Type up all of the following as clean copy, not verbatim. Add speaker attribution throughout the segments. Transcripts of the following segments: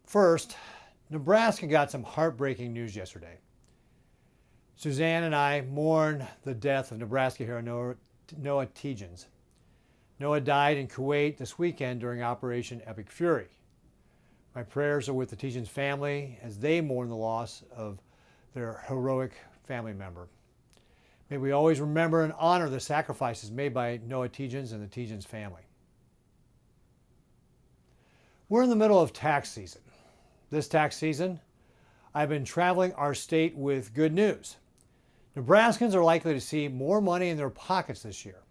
Speaker 1: First, Nebraska got some heartbreaking news yesterday. Suzanne and I mourn the death of Nebraska hero Noah Tietjens. Noah died in Kuwait this weekend during Operation Epic Fury. My prayers are with the Tietjens family as they mourn the loss of their heroic family member. May we always remember and honor the sacrifices made by Noah Tietjens and the Tietjens family. We're in the middle of tax season. This tax season, I've been traveling our state with good news. Nebraskans are likely to see more money in their pockets this year.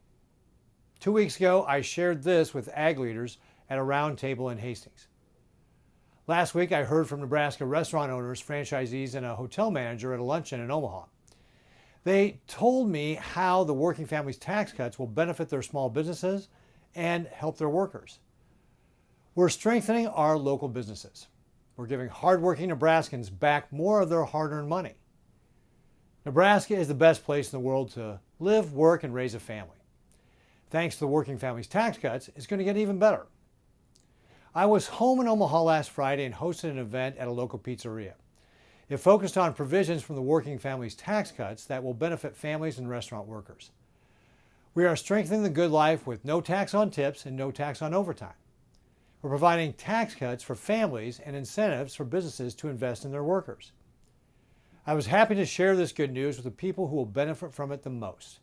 Speaker 1: 2 weeks ago, I shared this with ag leaders at a roundtable in Hastings. Last week, I heard from Nebraska restaurant owners, franchisees, and a hotel manager at a luncheon in Omaha. They told me how the working families tax cuts will benefit their small businesses and help their workers. We're strengthening our local businesses. We're giving hardworking Nebraskans back more of their hard-earned money. Nebraska is the best place in the world to live, work, and raise a family. Thanks to the working families tax cuts, it's going to get even better. I was home in Omaha last Friday and hosted an event at a local pizzeria. It focused on provisions from the working families tax cuts that will benefit families and restaurant workers. We are strengthening the good life with no tax on tips and no tax on overtime. We're providing tax cuts for families and incentives for businesses to invest in their workers. I was happy to share this good news with the people who will benefit from it the most.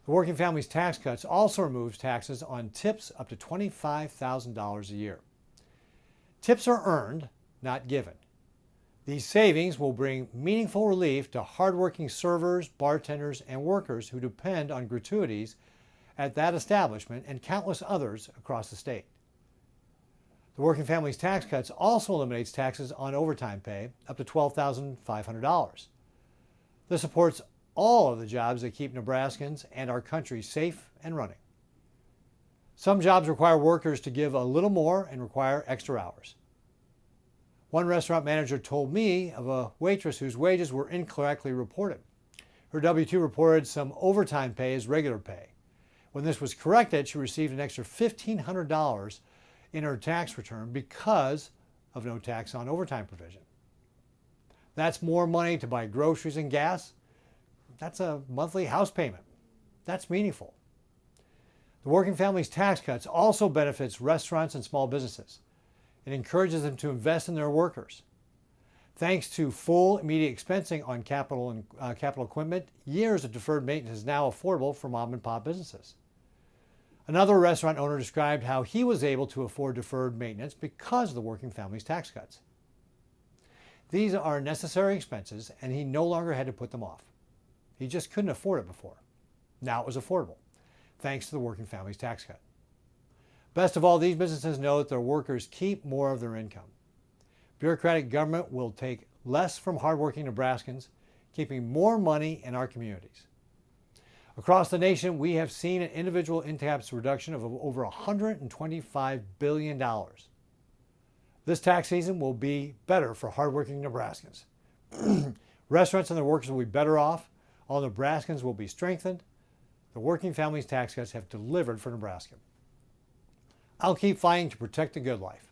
Speaker 1: The Working Families Tax Cuts also removes taxes on tips up to $25,000 a year. Tips are earned, not given. These savings will bring meaningful relief to hardworking servers, bartenders, and workers who depend on gratuities at that establishment and countless others across the state. The Working Families Tax Cuts also eliminates taxes on overtime pay up to $12,500. This supports all of the jobs that keep Nebraskans and our country safe and running. Some jobs require workers to give a little more and require extra hours. One restaurant manager told me of a waitress whose wages were incorrectly reported. Her W-2 reported some overtime pay as regular pay. When this was corrected, she received an extra $1,500 in her tax return because of no tax on overtime provision. That's more money to buy groceries and gas. That's a monthly house payment. That's meaningful. The Working Families Tax Cuts also benefits restaurants and small businesses. It encourages them to invest in their workers. Thanks to full immediate expensing on capital equipment, years of deferred maintenance is now affordable for mom and pop businesses. Another restaurant owner described how he was able to afford deferred maintenance because of the Working Families Tax Cuts. These are necessary expenses, and he no longer had to put them off. He just couldn't afford it before. Now it was affordable, thanks to the Working Families Tax Cut. Best of all, these businesses know that their workers keep more of their income. Bureaucratic government will take less from hardworking Nebraskans, keeping more money in our communities. Across the nation, we have seen an individual income tax reduction of over $125 billion. This tax season will be better for hardworking Nebraskans. Restaurants and their workers will be better off. All Nebraskans will be strengthened. The Working Families Tax Cuts have delivered for Nebraska. I'll keep fighting to protect the good life.